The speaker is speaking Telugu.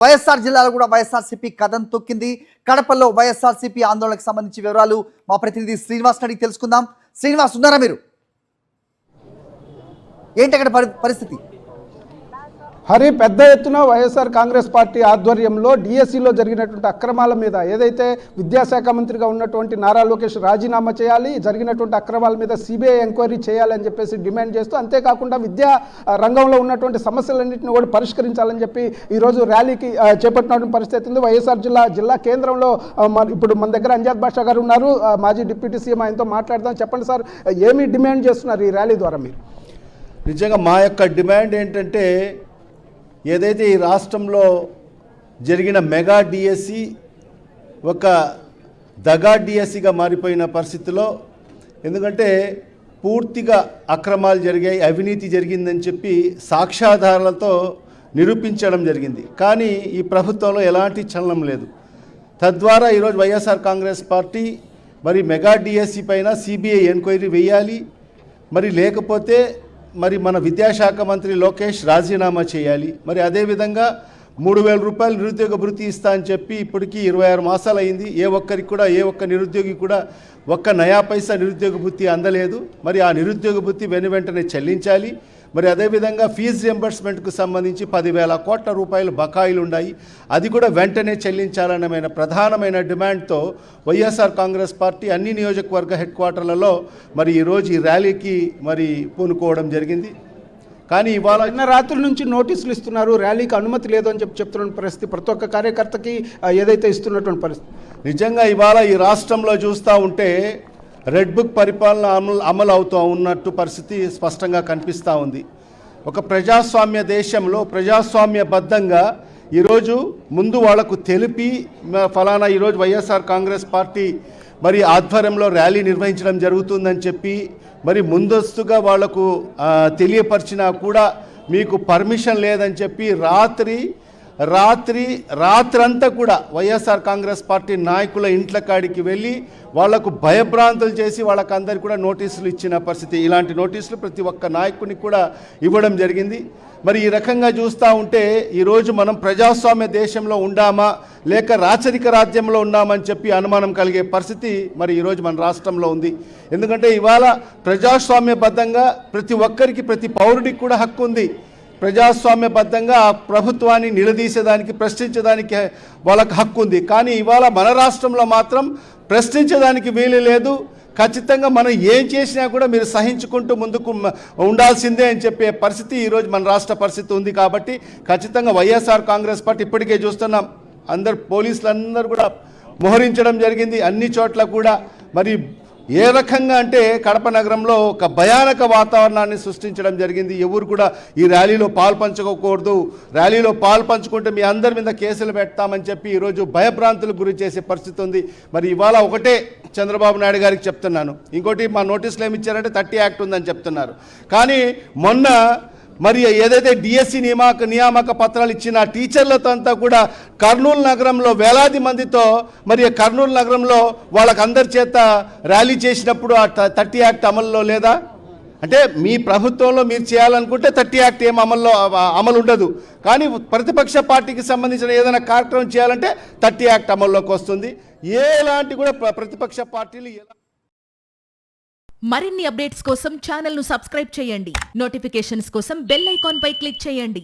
వైఎస్ఆర్ జిల్లాలో కూడా వైఎస్ఆర్సీపీ కథం తొక్కింది. కడపలో వైఎస్ఆర్సీపీ ఆందోళనకు సంబంధించి వివరాలు మా ప్రతినిధి శ్రీనివాస్ అడిగి తెలుసుకుందాం. శ్రీనివాస్, ఉన్నారా మీరు? ఏంటి అక్కడ పరిస్థితి? హరి, పెద్ద ఎత్తున వైఎస్ఆర్ కాంగ్రెస్ పార్టీ ఆధ్వర్యంలో డిఎస్సిలో జరిగినటువంటి అక్రమాల మీద ఏదైతే విద్యాశాఖ మంత్రిగా ఉన్నటువంటి నారా లోకేష్ రాజీనామా చేయాలి, జరిగినటువంటి అక్రమాల మీద సిబిఐ ఎంక్వైరీ చేయాలని చెప్పేసి డిమాండ్ చేస్తూ, అంతేకాకుండా విద్యా రంగంలో ఉన్నటువంటి సమస్యలన్నింటినీ కూడా పరిష్కరించాలని చెప్పి ఈరోజు ర్యాలీకి చేపట్టినటువంటి పరిస్థితి ఉంది. వైఎస్ఆర్ జిల్లా కేంద్రంలో ఇప్పుడు మన దగ్గర అంజాద్ బాషా గారు ఉన్నారు, మాజీ డిప్యూటీ సీఎం. ఆయనతో మాట్లాడదాం. చెప్పండి సార్, ఏమి డిమాండ్ చేస్తున్నారు ఈ ర్యాలీ ద్వారా మీరు? నిజంగా మా యొక్క డిమాండ్ ఏంటంటే, ఏదైతే ఈ రాష్ట్రంలో జరిగిన మెగా డిఎస్సి ఒక దగా డిఎస్సిగా మారిపోయిన పరిస్థితిలో, ఎందుకంటే పూర్తిగా అక్రమాలు జరిగాయి, అవినీతి జరిగిందని చెప్పి సాక్ష్యాధారాలతో నిరూపించడం జరిగింది. కానీ ఈ ప్రభుత్వంలో ఎలాంటి చలనం లేదు. తద్వారా ఈరోజు వైఎస్ఆర్ కాంగ్రెస్ పార్టీ మరి మెగా డిఎస్సి పైన సిబిఐ ఎంక్వైరీ వేయాలి, మరి లేకపోతే మరి మన విద్యాశాఖ మంత్రి లోకేష్ రాజీనామా చేయాలి. మరి అదేవిధంగా 3,000 రూపాయలు నిరుద్యోగ భృతి ఇస్తా అని చెప్పి ఇప్పటికీ 26 మాసాలు అయింది. ఏ ఒక్క నిరుద్యోగి కూడా ఒక్క నయా పైసా నిరుద్యోగ భృతి అందలేదు. మరి ఆ నిరుద్యోగ భృతి వెంటనే చెల్లించాలి. మరి అదేవిధంగా ఫీజు రియంబర్స్మెంట్కు సంబంధించి 10,000 కోట్ల రూపాయలు బకాయిలు ఉన్నాయి, అది కూడా వెంటనే చెల్లించాలన్న ప్రధానమైన డిమాండ్తో వైఎస్ఆర్ కాంగ్రెస్ పార్టీ అన్ని నియోజకవర్గ హెడ్ క్వార్టర్లలో మరి ఈరోజు ఈ ర్యాలీకి మరి పూనుకోవడం జరిగింది. కానీ ఇవాళ నిన్న రాత్రి నుంచి నోటీసులు ఇస్తున్నారు, ర్యాలీకి అనుమతి లేదు అని చెప్తున్న పరిస్థితి ప్రతి ఒక్క కార్యకర్తకి ఏదైతే ఇస్తున్నటువంటి పరిస్థితి. నిజంగా ఇవాళ ఈ రాష్ట్రంలో చూస్తూ ఉంటే రెడ్ బుక్ పరిపాలన అమలు అవుతూ ఉన్నట్టు పరిస్థితి స్పష్టంగా కనిపిస్తూ ఉంది. ఒక ప్రజాస్వామ్య దేశంలో ప్రజాస్వామ్యబద్ధంగా ఈరోజు ముందు వాళ్లకు తెలిపి ఫలానా ఈరోజు వైఎస్ఆర్ కాంగ్రెస్ పార్టీ మరి ఆధ్వర్యంలో ర్యాలీ నిర్వహించడం జరుగుతుందని చెప్పి మరి ముందస్తుగా వాళ్లకు తెలియపరిచినా కూడా మీకు పర్మిషన్ లేదని చెప్పి రాత్రంతా కూడా వైఎస్ఆర్ కాంగ్రెస్ పార్టీ నాయకుల ఇంట్ల కాడికి వెళ్ళి వాళ్లకు భయభ్రాంతులు చేసి వాళ్ళకందరికీ కూడా నోటీసులు ఇచ్చిన పరిస్థితి. ఇలాంటి నోటీసులు ప్రతి ఒక్క నాయకునికి కూడా ఇవ్వడం జరిగింది. మరి ఈ రకంగా చూస్తూ ఉంటే ఈరోజు మనం ప్రజాస్వామ్య దేశంలో ఉండామా లేక రాచరిక రాజ్యంలో ఉన్నామని చెప్పి అనుమానం కలిగే పరిస్థితి మరి ఈరోజు మన రాష్ట్రంలో ఉంది. ఎందుకంటే ఇవాళ ప్రజాస్వామ్యబద్ధంగా ప్రతి ఒక్కరికి, ప్రతి పౌరుడికి కూడా హక్కు ఉంది. ప్రజాస్వామ్యబద్ధంగా ఆ ప్రభుత్వాన్ని నిలదీసేదానికి, ప్రశ్నించడానికి వాళ్ళకి హక్కు ఉంది. కానీ ఇవాళ మన రాష్ట్రంలో మాత్రం ప్రశ్నించడానికి వీలు లేదు. ఖచ్చితంగా మనం ఏం చేసినా కూడా మీరు సహించుకుంటూ ముందుకు ఉండాల్సిందే అని చెప్పే పరిస్థితి ఈరోజు మన రాష్ట్ర పరిస్థితి ఉంది. కాబట్టి ఖచ్చితంగా వైఎస్ఆర్ కాంగ్రెస్ పార్టీ ఇప్పటికే చూస్తున్నాం, పోలీసులందరూ కూడా మోహరించడం జరిగింది అన్ని చోట్ల కూడా. మరి ఏ రకంగా అంటే కడప నగరంలో ఒక భయానక వాతావరణాన్ని సృష్టించడం జరిగింది. ఎవరు కూడా ఈ ర్యాలీలో పాల్పంచుకోకూడదు, ర్యాలీలో పాల్పంచుకుంటే మీ అందరి మీద కేసులు పెడతామని చెప్పి ఈరోజు భయభ్రాంతులకు గురి చేసే పరిస్థితి ఉంది. మరి ఇవాళ ఒకటే చంద్రబాబు నాయుడు గారికి చెప్తున్నాను, ఇంకోటి మా నోటీసులు ఏమి ఇచ్చారంటే 30 యాక్ట్ ఉందని చెప్తున్నారు. కానీ మొన్న మరి ఏదైతే డిఎస్సి నియామక పత్రాలు ఇచ్చిన టీచర్లతో అంతా కూడా కర్నూలు నగరంలో వేలాది మందితో మరి కర్నూలు నగరంలో వాళ్ళకందరి చేత ర్యాలీ చేసినప్పుడు ఆ 30 యాక్ట్ అమల్లో లేదా? అంటే మీ ప్రభుత్వంలో మీరు చేయాలనుకుంటే 30 యాక్ట్ ఏం అమలు ఉండదు. కానీ ప్రతిపక్ష పార్టీకి సంబంధించిన ఏదైనా కార్యక్రమం చేయాలంటే 30 యాక్ట్ అమల్లోకి వస్తుంది. ఎలాంటి కూడా ప్రతిపక్ష పార్టీలు మరిన్ని అప్డేట్స్ కోసం ఛానల్ ను సబ్స్క్రైబ్ చేయండి. నోటిఫికేషన్స్ కోసం బెల్ ఐకాన్ పై క్లిక్ చేయండి.